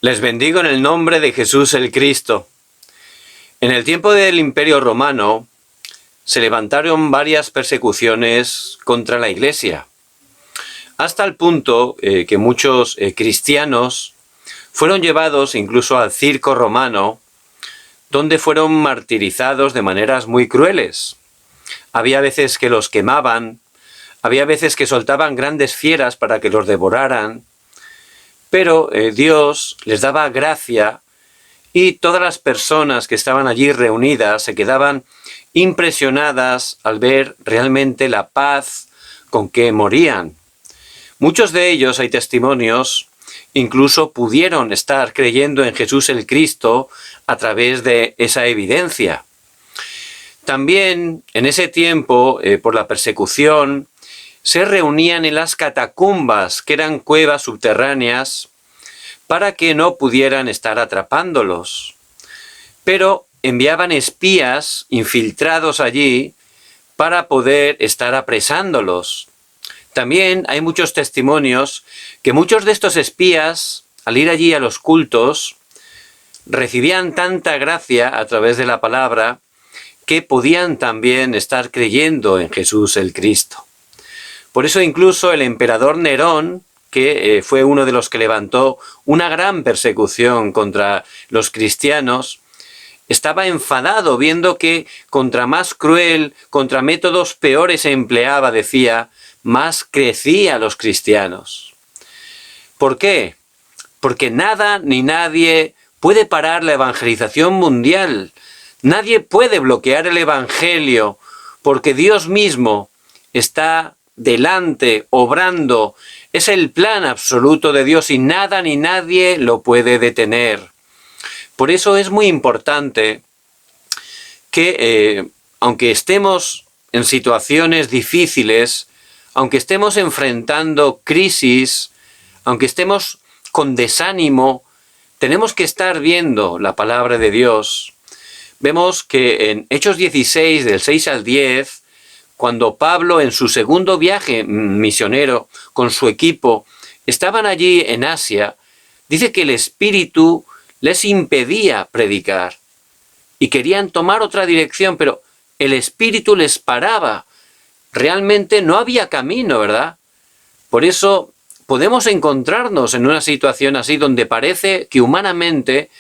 Les bendigo en el nombre de Jesús el Cristo. En el tiempo del Imperio Romano se levantaron varias persecuciones contra la Iglesia, hasta el punto que muchos cristianos fueron llevados incluso al circo romano, donde fueron martirizados de maneras muy crueles. Había veces que los quemaban, había veces que soltaban grandes fieras para que los devoraran, pero Dios les daba gracia y todas las personas que estaban allí reunidas se quedaban impresionadas al ver realmente la paz con que morían. Muchos de ellos, hay testimonios, incluso pudieron estar creyendo en Jesús el Cristo a través de esa evidencia. También en ese tiempo, por la persecución, se reunían en las catacumbas, que eran cuevas subterráneas, para que no pudieran estar atrapándolos. Pero enviaban espías infiltrados allí para poder estar apresándolos. También hay muchos testimonios que muchos de estos espías, al ir allí a los cultos, recibían tanta gracia a través de la palabra que podían también estar creyendo en Jesús el Cristo. Por eso incluso el emperador Nerón, que fue uno de los que levantó una gran persecución contra los cristianos, estaba enfadado viendo que contra más cruel, contra métodos peores se empleaba, decía, más crecía los cristianos. ¿Por qué? Porque nada ni nadie puede parar la evangelización mundial. Nadie puede bloquear el evangelio, porque Dios mismo está delante, obrando. Es el plan absoluto de Dios y nada ni nadie lo puede detener. Por eso es muy importante que, aunque estemos en situaciones difíciles, aunque estemos enfrentando crisis, aunque estemos con desánimo, tenemos que estar viendo la palabra de Dios. Vemos que en Hechos 16, del 6 al 10, cuando Pablo en su segundo viaje misionero con su equipo estaban allí en Asia, dice que el Espíritu les impedía predicar y querían tomar otra dirección, pero el Espíritu les paraba. Realmente no había camino, ¿verdad? Por eso podemos encontrarnos en una situación así donde parece que humanamente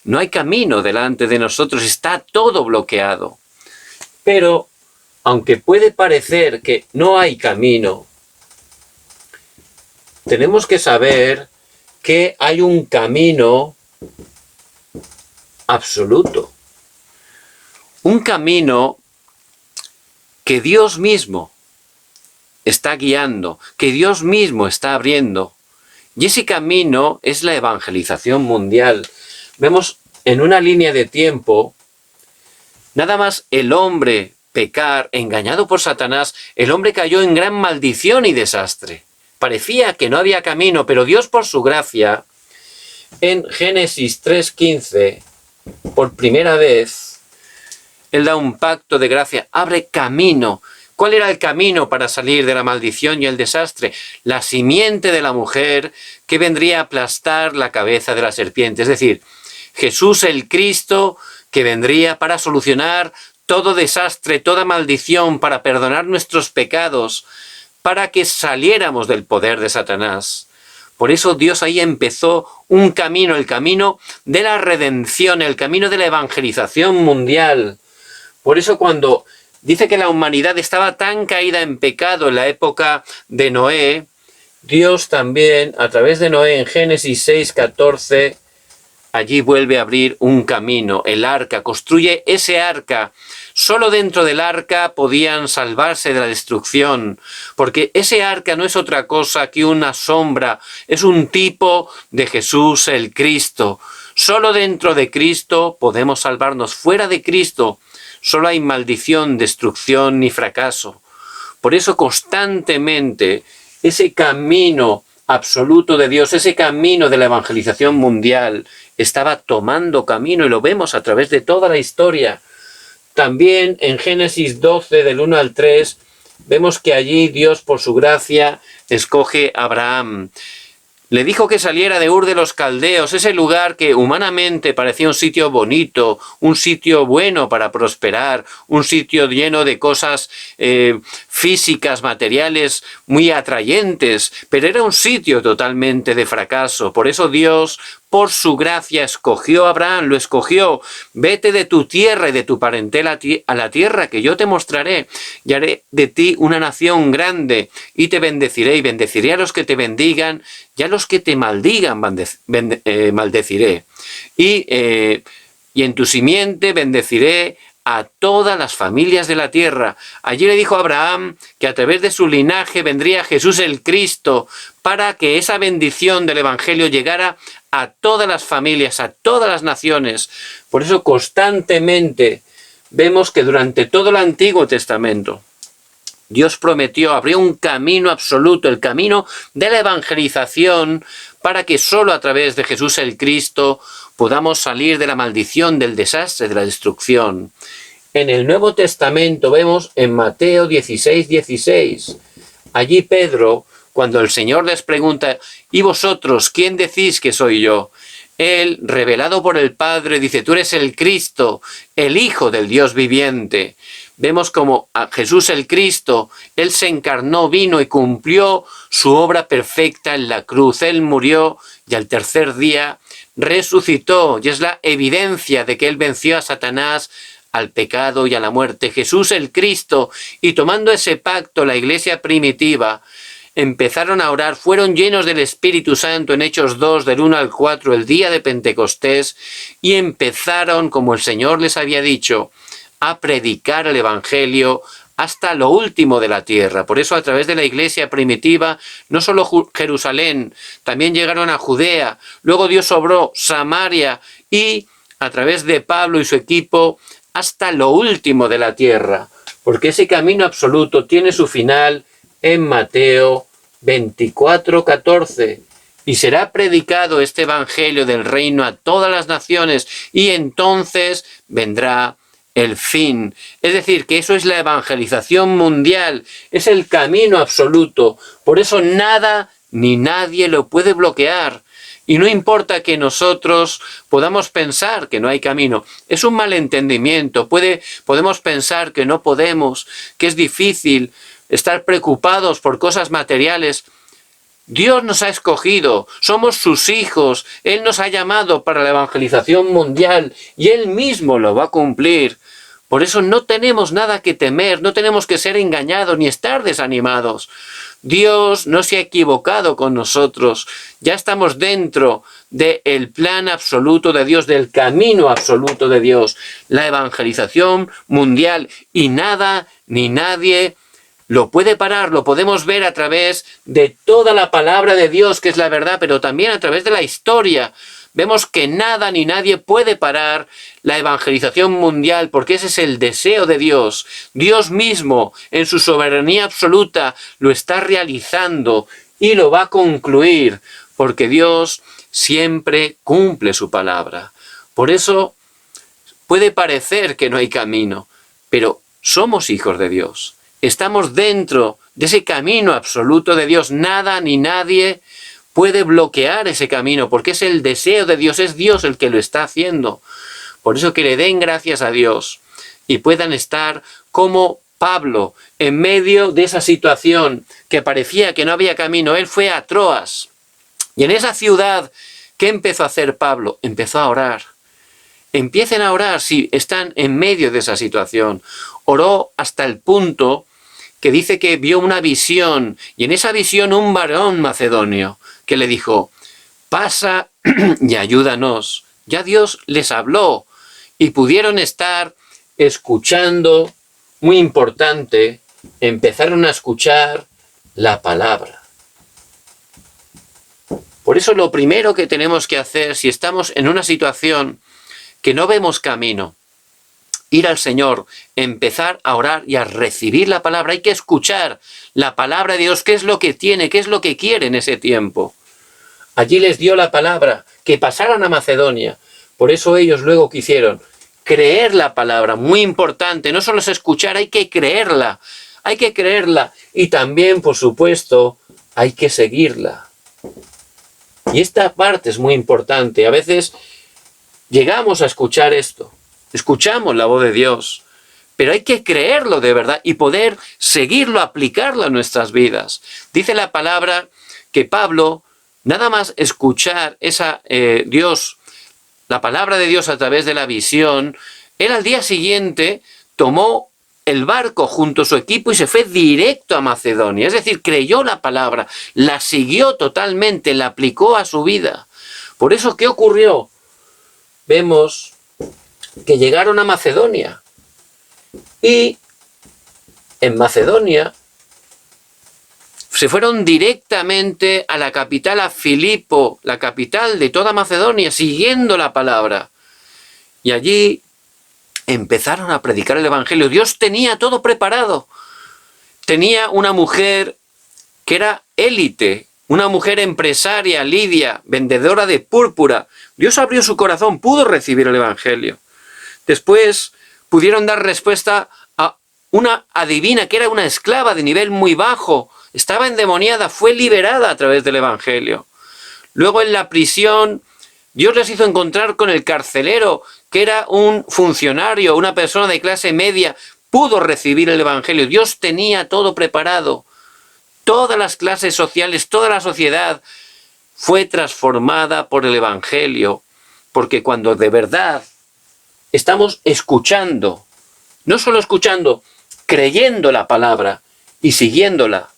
no hay camino delante de nosotros, está todo bloqueado. Pero aunque puede parecer que no hay camino, tenemos que saber que hay un camino absoluto. Un camino que Dios mismo está guiando, que Dios mismo está abriendo. Y ese camino es la evangelización mundial. Vemos en una línea de tiempo, nada más el hombre pecar, engañado por Satanás, el hombre cayó en gran maldición y desastre. Parecía que no había camino, pero Dios por su gracia, en Génesis 3:15, por primera vez, Él da un pacto de gracia, abre camino. ¿Cuál era el camino para salir de la maldición y el desastre? La simiente de la mujer que vendría a aplastar la cabeza de la serpiente. Es decir, Jesús el Cristo que vendría para solucionar todo desastre, toda maldición, para perdonar nuestros pecados, para que saliéramos del poder de Satanás. Por eso Dios ahí empezó un camino, el camino de la redención, el camino de la evangelización mundial. Por eso cuando dice que la humanidad estaba tan caída en pecado en la época de Noé, Dios también, a través de Noé, en Génesis 6:14, allí vuelve a abrir un camino, el arca, construye ese arca. Solo dentro del arca podían salvarse de la destrucción, porque ese arca no es otra cosa que una sombra, es un tipo de Jesús el Cristo. Solo dentro de Cristo podemos salvarnos. Fuera de Cristo solo hay maldición, destrucción y fracaso. Por eso constantemente ese camino absoluto de Dios, ese camino de la evangelización mundial, estaba tomando camino y lo vemos a través de toda la historia. También en Génesis 12, del 1 al 3, vemos que allí Dios por su gracia escoge a Abraham. Le dijo que saliera de Ur de los Caldeos, ese lugar que humanamente parecía un sitio bonito, un sitio bueno para prosperar, un sitio lleno de cosas físicas, materiales, muy atrayentes, pero era un sitio totalmente de fracaso. Por eso Dios, por su gracia, escogió a Abraham, lo escogió. Vete de tu tierra y de tu parentela a la tierra que yo te mostraré, y haré de ti una nación grande, y te bendeciré, y bendeciré a los que te bendigan, y a los que te maldigan maldeciré. Y en tu simiente bendeciré a todas las familias de la tierra. Allí le dijo a Abraham que a través de su linaje vendría Jesús el Cristo, para que esa bendición del Evangelio llegara a todas las familias, a todas las naciones. Por eso constantemente vemos que durante todo el Antiguo Testamento Dios prometió, abrió un camino absoluto, el camino de la evangelización, para que solo a través de Jesús el Cristo podamos salir de la maldición, del desastre, de la destrucción. En el Nuevo Testamento vemos en Mateo 16:16, allí Pedro, cuando el Señor les pregunta, ¿y vosotros quién decís que soy yo? Él, revelado por el Padre, dice, tú eres el Cristo, el Hijo del Dios viviente. Vemos como a Jesús el Cristo, Él se encarnó, vino y cumplió su obra perfecta en la cruz. Él murió y al tercer día resucitó, y es la evidencia de que Él venció a Satanás, al pecado y a la muerte. Jesús el Cristo, y tomando ese pacto, la iglesia primitiva, empezaron a orar, fueron llenos del Espíritu Santo en Hechos 2, del 1 al 4, el día de Pentecostés, y empezaron, como el Señor les había dicho, a predicar el Evangelio hasta lo último de la tierra. Por eso a través de la iglesia primitiva, no solo Jerusalén, también llegaron a Judea, luego Dios obró Samaria y a través de Pablo y su equipo hasta lo último de la tierra, porque ese camino absoluto tiene su final en Mateo 24:14. Y será predicado este Evangelio del reino a todas las naciones, y entonces vendrá el fin. Es decir, que eso es la evangelización mundial, es el camino absoluto. Por eso nada ni nadie lo puede bloquear. Y no importa que nosotros podamos pensar que no hay camino. Es un malentendimiento. Podemos pensar que no podemos, que es difícil, estar preocupados por cosas materiales. Dios nos ha escogido, somos sus hijos, Él nos ha llamado para la evangelización mundial y Él mismo lo va a cumplir. Por eso no tenemos nada que temer, no tenemos que ser engañados ni estar desanimados. Dios no se ha equivocado con nosotros, ya estamos dentro del plan absoluto de Dios, del camino absoluto de Dios, la evangelización mundial, y nada ni nadie lo puede parar. Lo podemos ver a través de toda la palabra de Dios, que es la verdad, pero también a través de la historia. Vemos que nada ni nadie puede parar la evangelización mundial, porque ese es el deseo de Dios. Dios mismo, en su soberanía absoluta, lo está realizando y lo va a concluir, porque Dios siempre cumple su palabra. Por eso puede parecer que no hay camino, pero somos hijos de Dios. Estamos dentro de ese camino absoluto de Dios. Nada ni nadie puede bloquear ese camino, porque es el deseo de Dios, es Dios el que lo está haciendo. Por eso que le den gracias a Dios y puedan estar como Pablo en medio de esa situación que parecía que no había camino. Él fue a Troas, y en esa ciudad, ¿qué empezó a hacer Pablo? Empezó a orar. Empiecen a orar si están en medio de esa situación. Oró hasta el punto que dice que vio una visión, y en esa visión un varón macedonio que le dijo, pasa y ayúdanos. Ya Dios les habló y pudieron estar escuchando, muy importante, empezaron a escuchar la palabra. Por eso lo primero que tenemos que hacer, si estamos en una situación que no vemos camino, ir al Señor, empezar a orar y a recibir la palabra. Hay que escuchar la palabra de Dios, qué es lo que tiene, qué es lo que quiere en ese tiempo. Allí les dio la palabra, que pasaran a Macedonia. Por eso ellos luego quisieron creer la palabra, muy importante. No solo es escuchar, hay que creerla. Hay que creerla y también, por supuesto, hay que seguirla. Y esta parte es muy importante. A veces llegamos a escuchar esto, escuchamos la voz de Dios, pero hay que creerlo de verdad y poder seguirlo, aplicarlo a nuestras vidas. Dice la palabra que Pablo, nada más escuchar la palabra de Dios a través de la visión, él al día siguiente tomó el barco junto a su equipo y se fue directo a Macedonia. Es decir, creyó la palabra, la siguió totalmente, la aplicó a su vida. Por eso, ¿qué ocurrió? Vemos que llegaron a Macedonia. Y en Macedonia se fueron directamente a la capital, a Filipo, la capital de toda Macedonia, siguiendo la palabra. Y allí empezaron a predicar el Evangelio. Dios tenía todo preparado. Tenía una mujer que era élite, una mujer empresaria, Lidia, vendedora de púrpura. Dios abrió su corazón, pudo recibir el Evangelio. Después pudieron dar respuesta a una adivina que era una esclava de nivel muy bajo. Estaba endemoniada, fue liberada a través del Evangelio. Luego en la prisión, Dios les hizo encontrar con el carcelero, que era un funcionario, una persona de clase media, pudo recibir el Evangelio. Dios tenía todo preparado. Todas las clases sociales, toda la sociedad fue transformada por el Evangelio. Porque cuando de verdad estamos escuchando, no solo escuchando, creyendo la palabra y siguiéndola,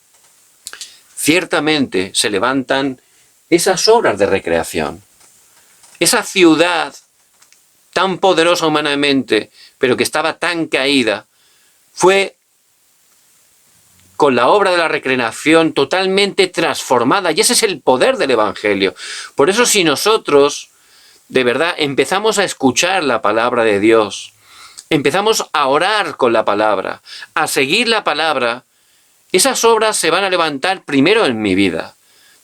ciertamente se levantan esas obras de recreación. Esa ciudad tan poderosa humanamente, pero que estaba tan caída, fue con la obra de la recreación totalmente transformada. Y ese es el poder del Evangelio. Por eso si nosotros de verdad empezamos a escuchar la palabra de Dios, empezamos a orar con la palabra, a seguir la palabra, esas obras se van a levantar primero en mi vida.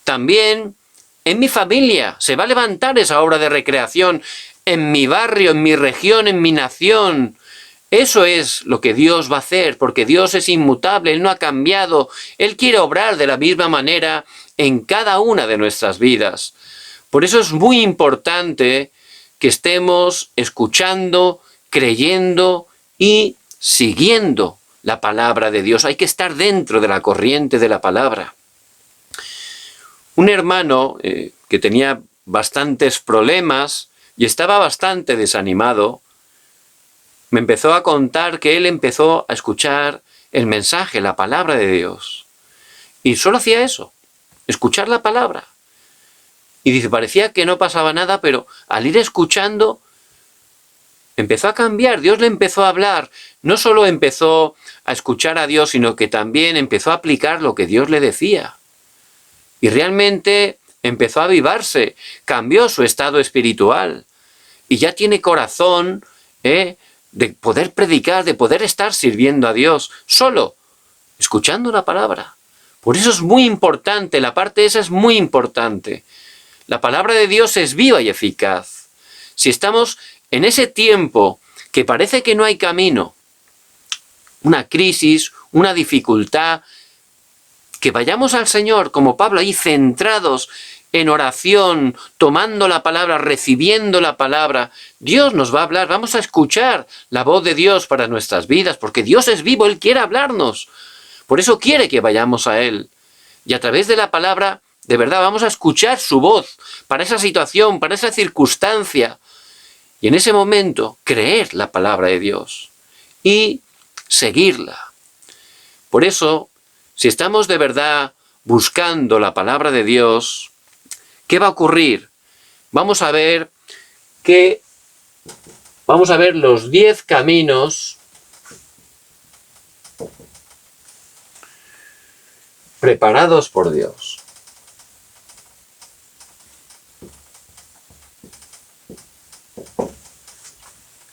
También en mi familia se va a levantar esa obra de recreación, en mi barrio, en mi región, en mi nación. Eso es lo que Dios va a hacer, porque Dios es inmutable, Él no ha cambiado. Él quiere obrar de la misma manera en cada una de nuestras vidas. Por eso es muy importante que estemos escuchando, creyendo y siguiendo la palabra de Dios. Hay que estar dentro de la corriente de la palabra. Un hermano que tenía bastantes problemas y estaba bastante desanimado, me empezó a contar que él empezó a escuchar el mensaje, la palabra de Dios. Y solo hacía eso, escuchar la palabra. Y dice, parecía que no pasaba nada, pero al ir escuchando, empezó a cambiar. Dios le empezó a hablar. No solo empezó a escuchar a Dios, sino que también empezó a aplicar lo que Dios le decía. Y realmente empezó a avivarse, cambió su estado espiritual. Y ya tiene corazón, de poder predicar, de poder estar sirviendo a Dios, solo, escuchando la palabra. Por eso es muy importante, la parte esa es muy importante. La palabra de Dios es viva y eficaz. Si estamos en ese tiempo que parece que no hay camino, una crisis, una dificultad, que vayamos al Señor, como Pablo, ahí centrados en oración, tomando la palabra, recibiendo la palabra. Dios nos va a hablar, vamos a escuchar la voz de Dios para nuestras vidas, porque Dios es vivo, Él quiere hablarnos. Por eso quiere que vayamos a Él. Y a través de la palabra, de verdad, vamos a escuchar su voz para esa situación, para esa circunstancia. Y en ese momento, creer la palabra de Dios y seguirla. Por eso, si estamos de verdad buscando la palabra de Dios, ¿qué va a ocurrir? Vamos a ver los 10 caminos preparados por Dios.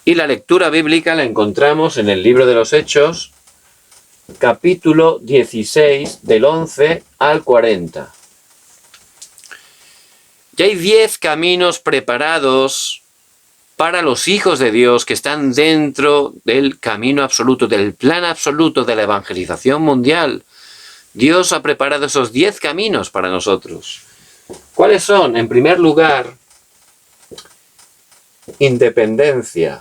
Y la lectura bíblica la encontramos en el libro de los Hechos, capítulo 16, del 11 al 40. Y hay 10 caminos preparados para los hijos de Dios que están dentro del camino absoluto, del plan absoluto de la evangelización mundial. Dios ha preparado esos 10 caminos para nosotros. ¿Cuáles son? En primer lugar, independencia.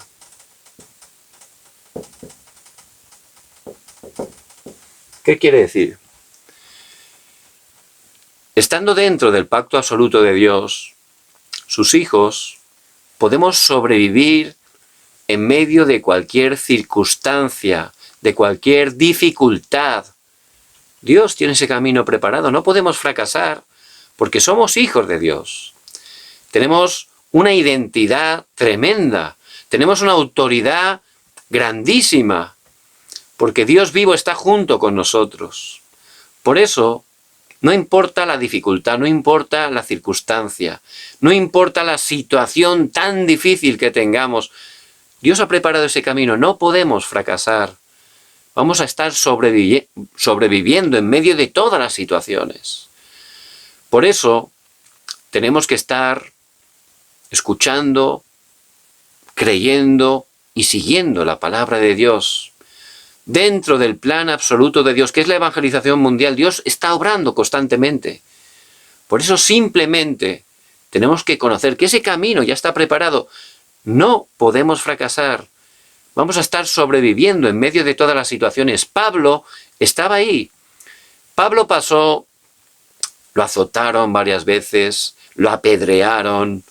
¿Qué quiere decir? Estando dentro del pacto absoluto de Dios, sus hijos, podemos sobrevivir en medio de cualquier circunstancia, de cualquier dificultad. Dios tiene ese camino preparado, no podemos fracasar porque somos hijos de Dios. Tenemos una identidad tremenda, tenemos una autoridad grandísima, porque Dios vivo está junto con nosotros. Por eso, no importa la dificultad, no importa la circunstancia, no importa la situación tan difícil que tengamos, Dios ha preparado ese camino, no podemos fracasar. Vamos a estar sobreviviendo en medio de todas las situaciones. Por eso, tenemos que estar escuchando, creyendo y siguiendo la palabra de Dios. Dentro del plan absoluto de Dios, que es la evangelización mundial, Dios está obrando constantemente. Por eso simplemente tenemos que conocer que ese camino ya está preparado. No podemos fracasar. Vamos a estar sobreviviendo en medio de todas las situaciones. Pablo estaba ahí. Pablo pasó, lo azotaron varias veces, lo apedrearon,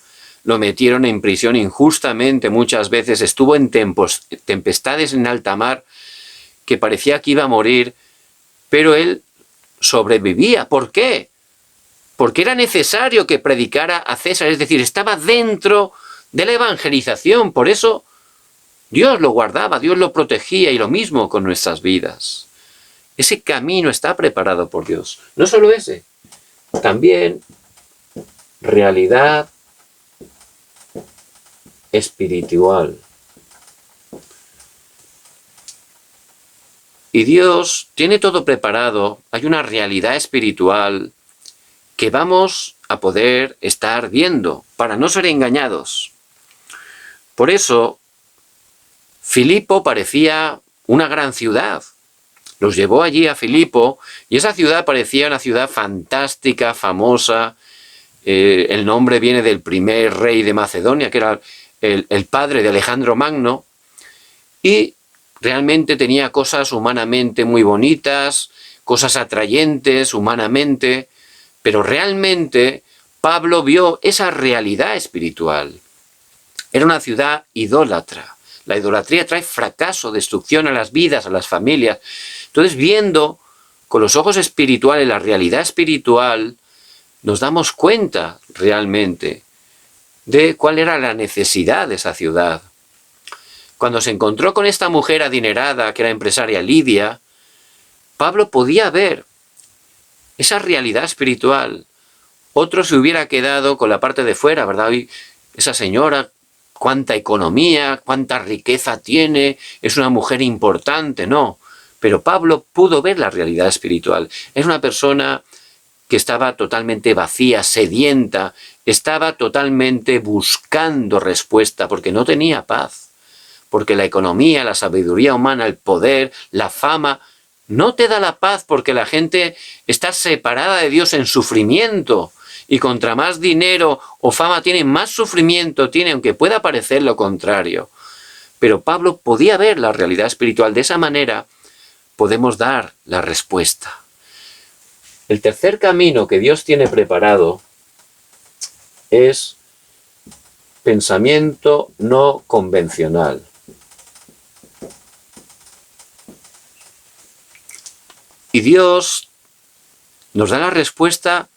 lo metieron en prisión injustamente muchas veces, estuvo en tempestades en alta mar, que parecía que iba a morir, pero él sobrevivía. ¿Por qué? Porque era necesario que predicara a César, es decir, estaba dentro de la evangelización, por eso Dios lo guardaba, Dios lo protegía, y lo mismo con nuestras vidas. Ese camino está preparado por Dios. No solo ese, también realidad espiritual. Y Dios tiene todo preparado, hay una realidad espiritual que vamos a poder estar viendo para no ser engañados. Por eso, Filipo parecía una gran ciudad. Los llevó allí a Filipo y esa ciudad parecía una ciudad fantástica, famosa. El nombre viene del primer rey de Macedonia, que era el padre de Alejandro Magno, y realmente tenía cosas humanamente muy bonitas, cosas atrayentes humanamente, pero realmente Pablo vio esa realidad espiritual. Era una ciudad idólatra. La idolatría trae fracaso, destrucción a las vidas, a las familias. Entonces, viendo con los ojos espirituales la realidad espiritual, nos damos cuenta realmente de cuál era la necesidad de esa ciudad. Cuando se encontró con esta mujer adinerada, que era empresaria Lidia, Pablo podía ver esa realidad espiritual. Otro se hubiera quedado con la parte de fuera, ¿verdad? Y esa señora, cuánta economía, cuánta riqueza tiene, es una mujer importante, no. Pero Pablo pudo ver la realidad espiritual. Es una persona que estaba totalmente vacía, sedienta, estaba totalmente buscando respuesta porque no tenía paz. Porque la economía, la sabiduría humana, el poder, la fama, no te da la paz porque la gente está separada de Dios en sufrimiento. Y contra más dinero o fama tiene, más sufrimiento tiene, aunque pueda parecer lo contrario. Pero Pablo podía ver la realidad espiritual. De esa manera podemos dar la respuesta. El tercer camino que Dios tiene preparado es pensamiento no convencional. Y Dios nos da la respuesta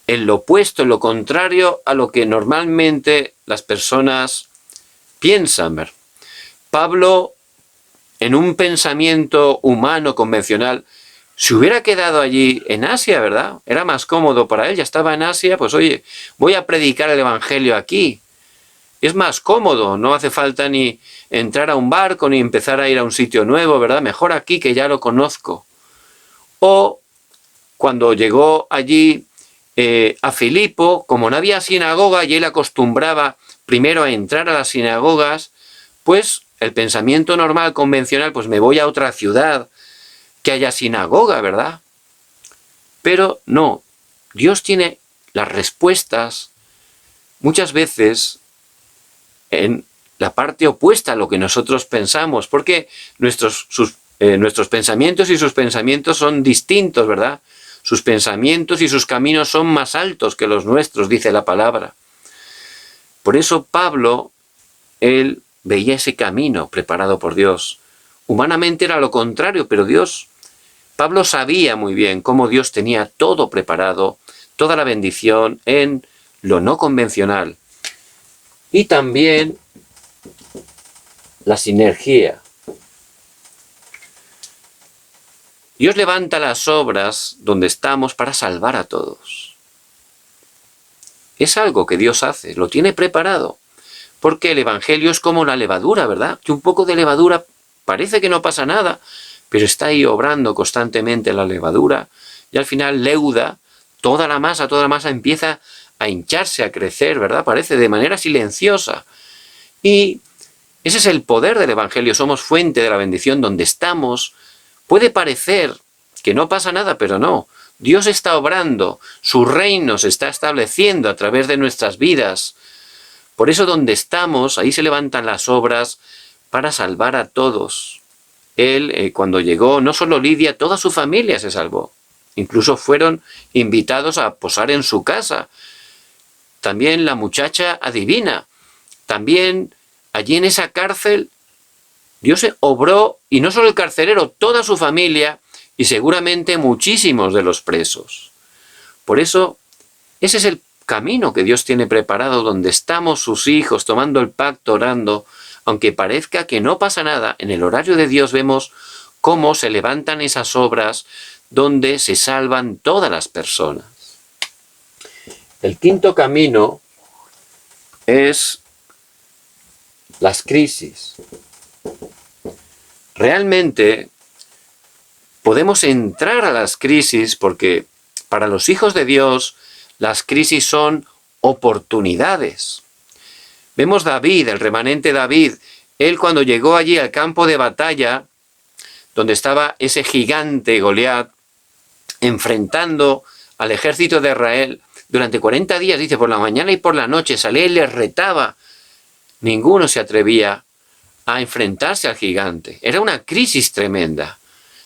en lo opuesto, en lo contrario a lo que normalmente las personas piensan. Pablo, en un pensamiento humano convencional, se hubiera quedado allí en Asia, ¿verdad? Era más cómodo para él, ya estaba en Asia, pues oye, voy a predicar el evangelio aquí. Es más cómodo, no hace falta ni entrar a un barco ni empezar a ir a un sitio nuevo, ¿verdad? Mejor aquí que ya lo conozco. O cuando llegó allí a Filipo, como no había sinagoga y él acostumbraba primero a entrar a las sinagogas, pues el pensamiento normal, convencional, pues me voy a otra ciudad que haya sinagoga, ¿verdad? Pero no, Dios tiene las respuestas muchas veces en la parte opuesta a lo que nosotros pensamos, porque nuestros pensamientos y sus pensamientos son distintos, ¿verdad? Sus pensamientos y sus caminos son más altos que los nuestros, dice la palabra. Por eso Pablo, él veía ese camino preparado por Dios. Humanamente era lo contrario, pero Pablo sabía muy bien cómo Dios tenía todo preparado, toda la bendición en lo no convencional. Y también la sinergia. Dios levanta las obras donde estamos para salvar a todos. Es algo que Dios hace, lo tiene preparado. Porque el Evangelio es como la levadura, ¿verdad? Que un poco de levadura parece que no pasa nada, pero está ahí obrando constantemente la levadura y al final leuda toda la masa empieza a hincharse, a crecer, ¿verdad? Parece de manera silenciosa. Y ese es el poder del Evangelio, somos fuente de la bendición donde estamos. Puede parecer que no pasa nada, pero no. Dios está obrando, su reino se está estableciendo a través de nuestras vidas. Por eso donde estamos, ahí se levantan las obras para salvar a todos. Él, cuando llegó, no solo Lidia, toda su familia se salvó. Incluso fueron invitados a posar en su casa. También la muchacha adivina. También allí en esa cárcel, Dios se obró, y no solo el carcelero, toda su familia y seguramente muchísimos de los presos. Por eso, ese es el camino que Dios tiene preparado, donde estamos sus hijos tomando el pacto, orando. Aunque parezca que no pasa nada, en el horario de Dios vemos cómo se levantan esas obras donde se salvan todas las personas. El quinto camino es las crisis. Realmente podemos entrar a las crisis porque para los hijos de Dios las crisis son oportunidades. Vemos David, el remanente David, él cuando llegó allí al campo de batalla, donde estaba ese gigante Goliat, enfrentando al ejército de Israel, durante 40 días, dice, por la mañana y por la noche, salía y les retaba. Ninguno se atrevía a enfrentarse al gigante. Era una crisis tremenda,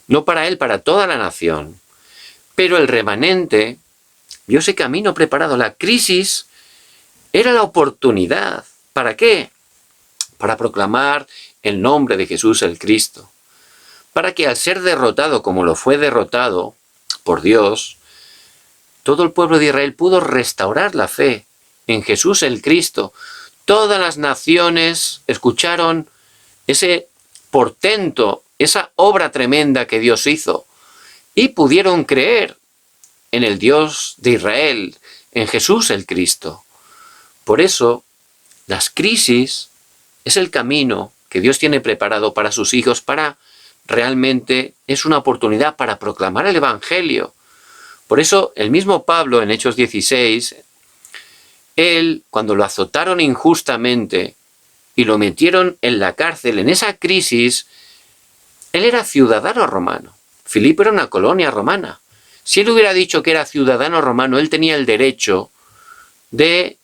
no para él, para toda la nación. Pero el remanente vio ese camino preparado. La crisis era la oportunidad. ¿Para qué? Para proclamar el nombre de Jesús el Cristo. Para que al ser derrotado como lo fue derrotado por Dios, todo el pueblo de Israel pudo restaurar la fe en Jesús el Cristo. Todas las naciones escucharon ese portento, esa obra tremenda que Dios hizo y pudieron creer en el Dios de Israel, en Jesús el Cristo. Por eso, las crisis es el camino que Dios tiene preparado para sus hijos, realmente es una oportunidad para proclamar el Evangelio. Por eso, el mismo Pablo en Hechos 16, él, cuando lo azotaron injustamente y lo metieron en la cárcel, en esa crisis, él era ciudadano romano. Filipo era una colonia romana. Si él hubiera dicho que era ciudadano romano, él tenía el derecho de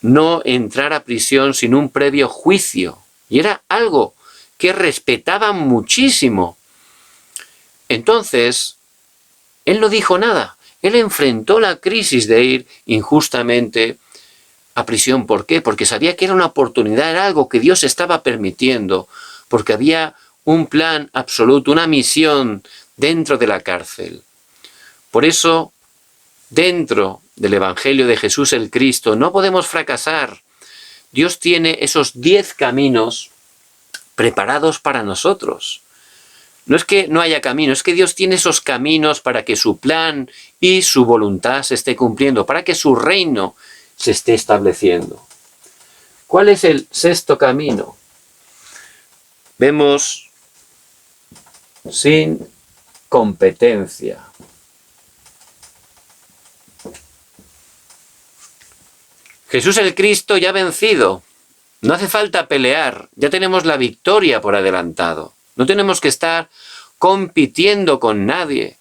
no entrar a prisión sin un previo juicio. Y era algo que respetaban muchísimo. Entonces, él no dijo nada. Él enfrentó la crisis de ir injustamente a prisión. ¿Por qué? Porque sabía que era una oportunidad, era algo que Dios estaba permitiendo, porque había un plan absoluto, una misión dentro de la cárcel. Por eso, dentro del Evangelio de Jesús el Cristo, no podemos fracasar. Dios tiene esos 10 caminos preparados para nosotros. No es que no haya camino, es que Dios tiene esos caminos para que su plan y su voluntad se esté cumpliendo, para que su reino se esté estableciendo. ¿Cuál es el sexto camino? Vemos sin competencia. Jesús el Cristo ya ha vencido. No hace falta pelear, ya tenemos la victoria por adelantado. No tenemos que estar compitiendo con nadie.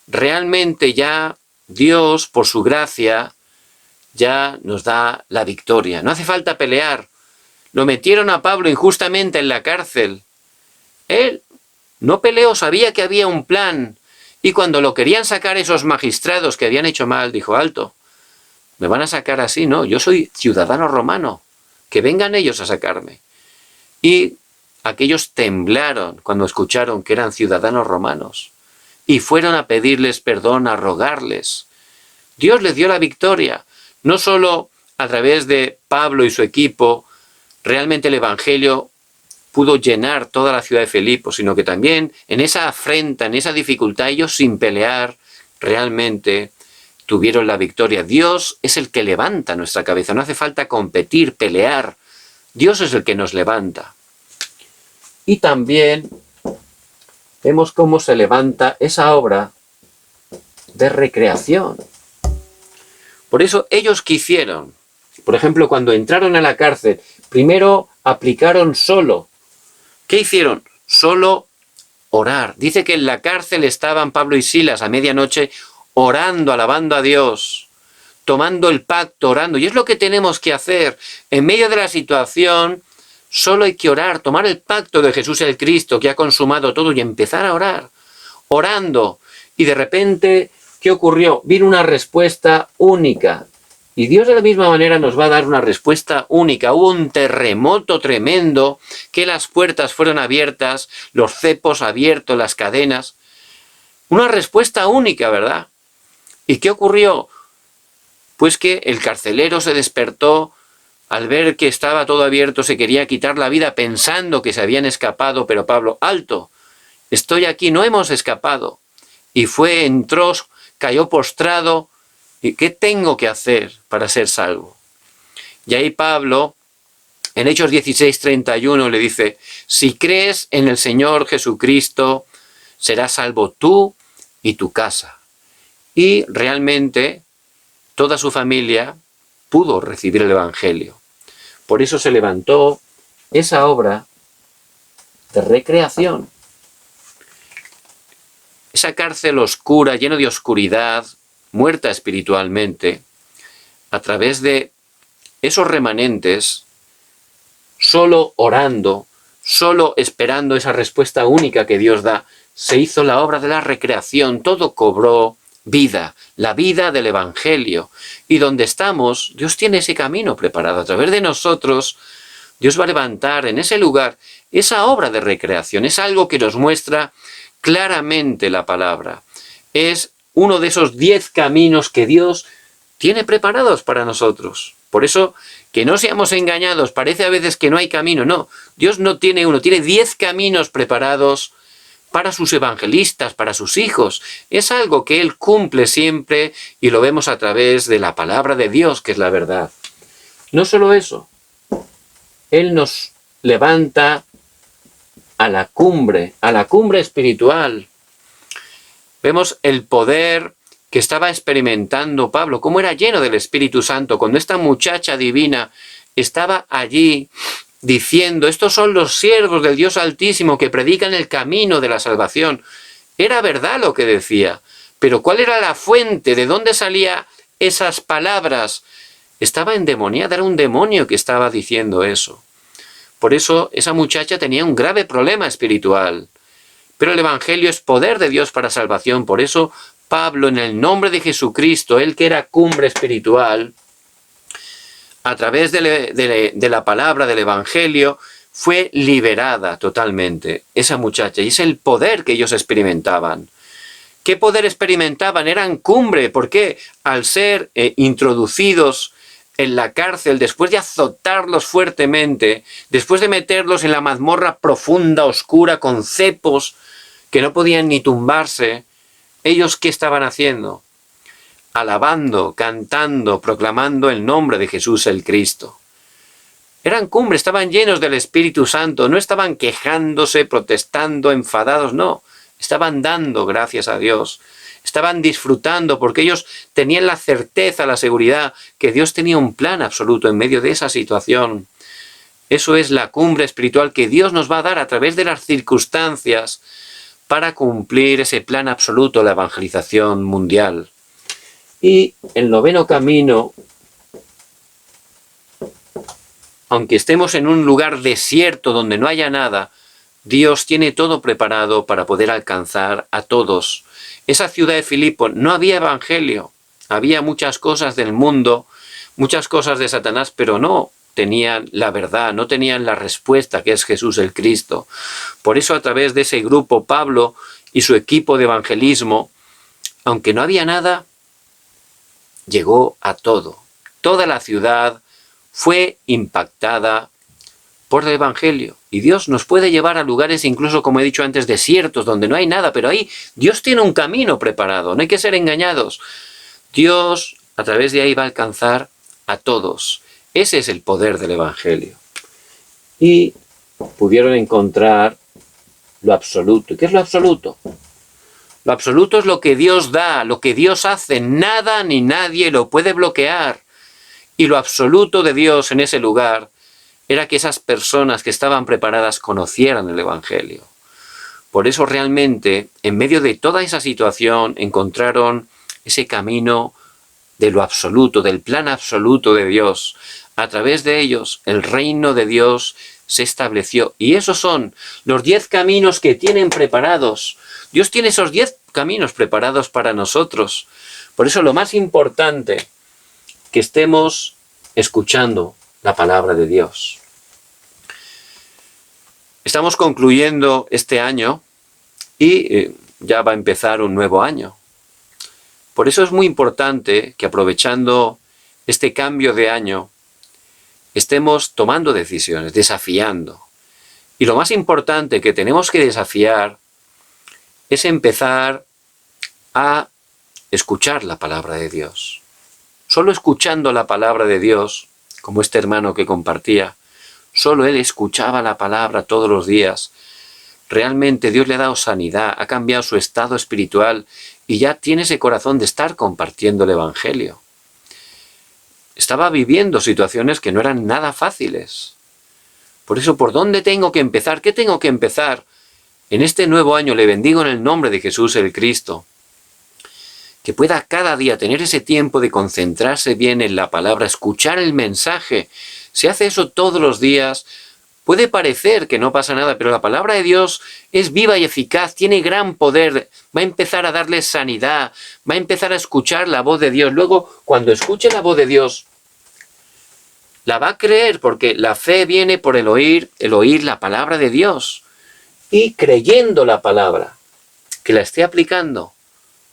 Realmente ya Dios, por su gracia, ya nos da la victoria. No hace falta pelear. Lo metieron a Pablo injustamente en la cárcel. Él no peleó, sabía que había un plan. Y cuando lo querían sacar esos magistrados que habían hecho mal, dijo: alto, me van a sacar así, no, yo soy ciudadano romano, que vengan ellos a sacarme. Y aquellos temblaron cuando escucharon que eran ciudadanos romanos y fueron a pedirles perdón, a rogarles. Dios les dio la victoria, no solo a través de Pablo y su equipo. Realmente el Evangelio pudo llenar toda la ciudad de Filipo, sino que también en esa afrenta, en esa dificultad, ellos sin pelear, realmente tuvieron la victoria. Dios es el que levanta nuestra cabeza, no hace falta competir, pelear. Dios es el que nos levanta. Y también vemos cómo se levanta esa obra de recreación. Por eso ellos quisieron, por ejemplo, cuando entraron a la cárcel, primero aplicaron solo. ¿Qué hicieron? Solo orar. Dice que en la cárcel estaban Pablo y Silas a medianoche orando, alabando a Dios, tomando el pacto, orando. Y es lo que tenemos que hacer. En medio de la situación, solo hay que orar, tomar el pacto de Jesús el Cristo, que ha consumado todo, y empezar a orar, orando. Y de repente, ¿qué ocurrió? Vino una respuesta única. Y Dios de la misma manera nos va a dar una respuesta única. Hubo un terremoto tremendo, que las puertas fueron abiertas, los cepos abiertos, las cadenas. Una respuesta única, ¿verdad? ¿Y qué ocurrió? Pues que el carcelero se despertó al ver que estaba todo abierto, se quería quitar la vida pensando que se habían escapado, pero Pablo: alto, estoy aquí, no hemos escapado. Y entró, cayó postrado. ¿Y qué tengo que hacer para ser salvo? Y ahí Pablo, en Hechos 16:31, le dice: si crees en el Señor Jesucristo, serás salvo tú y tu casa. Y realmente toda su familia pudo recibir el Evangelio. Por eso se levantó esa obra de recreación. Esa cárcel oscura, llena de oscuridad, muerta espiritualmente, a través de esos remanentes, solo orando, solo esperando esa respuesta única que Dios da, se hizo la obra de la recreación. Todo cobró vida, la vida del Evangelio. Y donde estamos, Dios tiene ese camino preparado. A través de nosotros, Dios va a levantar en ese lugar esa obra de recreación. Es algo que nos muestra claramente la palabra. Es uno de esos 10 caminos que Dios tiene preparados para nosotros. Por eso, que no seamos engañados, parece a veces que no hay camino. No, Dios no tiene uno, tiene 10 caminos preparados para sus evangelistas, para sus hijos. Es algo que Él cumple siempre y lo vemos a través de la palabra de Dios, que es la verdad. No solo eso, Él nos levanta a la cumbre espiritual. Vemos el poder que estaba experimentando Pablo, cómo era lleno del Espíritu Santo, cuando esta muchacha divina estaba allí diciendo: estos son los siervos del Dios Altísimo que predican el camino de la salvación. Era verdad lo que decía, pero ¿cuál era la fuente? ¿De dónde salían esas palabras? Estaba endemoniada, era un demonio que estaba diciendo eso. Por eso esa muchacha tenía un grave problema espiritual. Pero el Evangelio es poder de Dios para salvación. Por eso Pablo, en el nombre de Jesucristo, él que era cumbre espiritual, a través de la palabra del Evangelio, fue liberada totalmente esa muchacha. Y es el poder que ellos experimentaban. ¿Qué poder experimentaban? Eran cumbre. ¿Por qué? Al ser introducidos en la cárcel, después de azotarlos fuertemente, después de meterlos en la mazmorra profunda, oscura, con cepos que no podían ni tumbarse, ¿ellos qué estaban haciendo? Alabando, cantando, proclamando el nombre de Jesús el Cristo. Eran cumbre, estaban llenos del Espíritu Santo, no estaban quejándose, protestando, enfadados, no. Estaban dando gracias a Dios. Estaban disfrutando porque ellos tenían la certeza, la seguridad que Dios tenía un plan absoluto en medio de esa situación. Eso es la cumbre espiritual que Dios nos va a dar a través de las circunstancias para cumplir ese plan absoluto, la evangelización mundial. Y el noveno camino, aunque estemos en un lugar desierto donde no haya nada, Dios tiene todo preparado para poder alcanzar a todos. Esa ciudad de Filipo no había evangelio, había muchas cosas del mundo, muchas cosas de Satanás, pero no tenían la verdad, no tenían la respuesta que es Jesús el Cristo. Por eso a través de ese grupo, Pablo y su equipo de evangelismo, aunque no había nada, llegó a todo. Toda la ciudad fue impactada por el evangelio. Y Dios nos puede llevar a lugares, incluso como he dicho antes, desiertos, donde no hay nada, pero ahí Dios tiene un camino preparado, no hay que ser engañados. Dios a través de ahí va a alcanzar a todos. Ese es el poder del evangelio. Y pudieron encontrar lo absoluto. ¿Y qué es lo absoluto? Lo absoluto es lo que Dios da, lo que Dios hace. Nada ni nadie lo puede bloquear. Y lo absoluto de Dios en ese lugar era que esas personas que estaban preparadas conocieran el evangelio. Por eso realmente, en medio de toda esa situación, encontraron ese camino de lo absoluto, del plan absoluto de Dios. A través de ellos, el reino de Dios se estableció. Y esos son los 10 caminos que tienen preparados. Dios tiene esos 10 caminos preparados para nosotros. Por eso lo más importante, que estemos escuchando la palabra de Dios. Estamos concluyendo este año y ya va a empezar un nuevo año. Por eso es muy importante que aprovechando este cambio de año, estemos tomando decisiones, desafiando. Y lo más importante que tenemos que desafiar es empezar a escuchar la palabra de Dios. Solo escuchando la palabra de Dios, como este hermano que compartía, solo él escuchaba la palabra todos los días. Realmente Dios le ha dado sanidad, ha cambiado su estado espiritual y ya tiene ese corazón de estar compartiendo el evangelio. Estaba viviendo situaciones que no eran nada fáciles. Por eso, ¿por dónde tengo que empezar? ¿Qué tengo que empezar? En este nuevo año le bendigo en el nombre de Jesús el Cristo. Que pueda cada día tener ese tiempo de concentrarse bien en la palabra, escuchar el mensaje. Si hace eso todos los días, puede parecer que no pasa nada, pero la palabra de Dios es viva y eficaz, tiene gran poder, va a empezar a darle sanidad, va a empezar a escuchar la voz de Dios. Luego, cuando escuche la voz de Dios, la va a creer, porque la fe viene por el oír la palabra de Dios. Y creyendo la palabra, que la esté aplicando,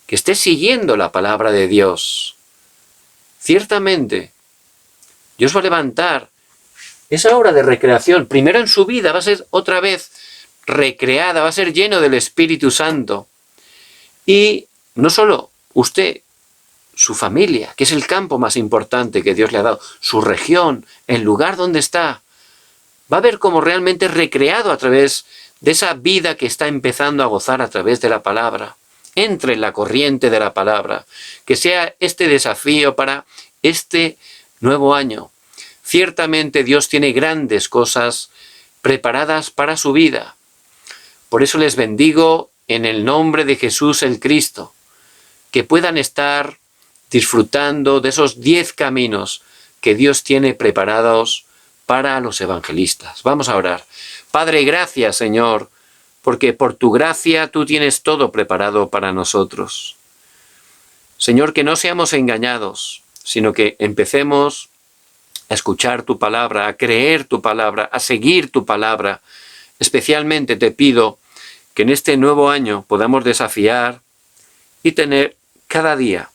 que esté siguiendo la palabra de Dios. Ciertamente, Dios va a levantar esa hora de recreación. Primero en su vida va a ser otra vez recreada, va a ser lleno del Espíritu Santo. Y no solo usted, su familia, que es el campo más importante que Dios le ha dado, su región, el lugar donde está, va a ver cómo realmente es recreado a través de esa vida que está empezando a gozar a través de la palabra. Entre en la corriente de la palabra. Que sea este desafío para este nuevo año. Ciertamente Dios tiene grandes cosas preparadas para su vida. Por eso les bendigo en el nombre de Jesús el Cristo. Que puedan estar disfrutando de esos 10 caminos que Dios tiene preparados para los evangelistas. Vamos a orar. Padre, gracias, Señor, porque por tu gracia tú tienes todo preparado para nosotros. Señor, que no seamos engañados, sino que empecemos a escuchar tu palabra, a creer tu palabra, a seguir tu palabra. Especialmente te pido que en este nuevo año podamos desafiar y tener cada día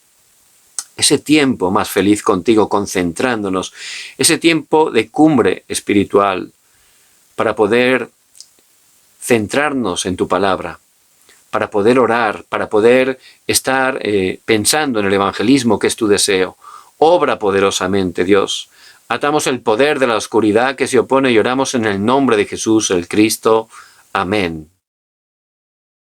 ese tiempo más feliz contigo, concentrándonos, ese tiempo de cumbre espiritual para poder centrarnos en tu palabra, para poder orar, para poder estar pensando en el evangelismo que es tu deseo. Obra poderosamente, Dios. Atamos el poder de la oscuridad que se opone y oramos en el nombre de Jesús el Cristo. Amén.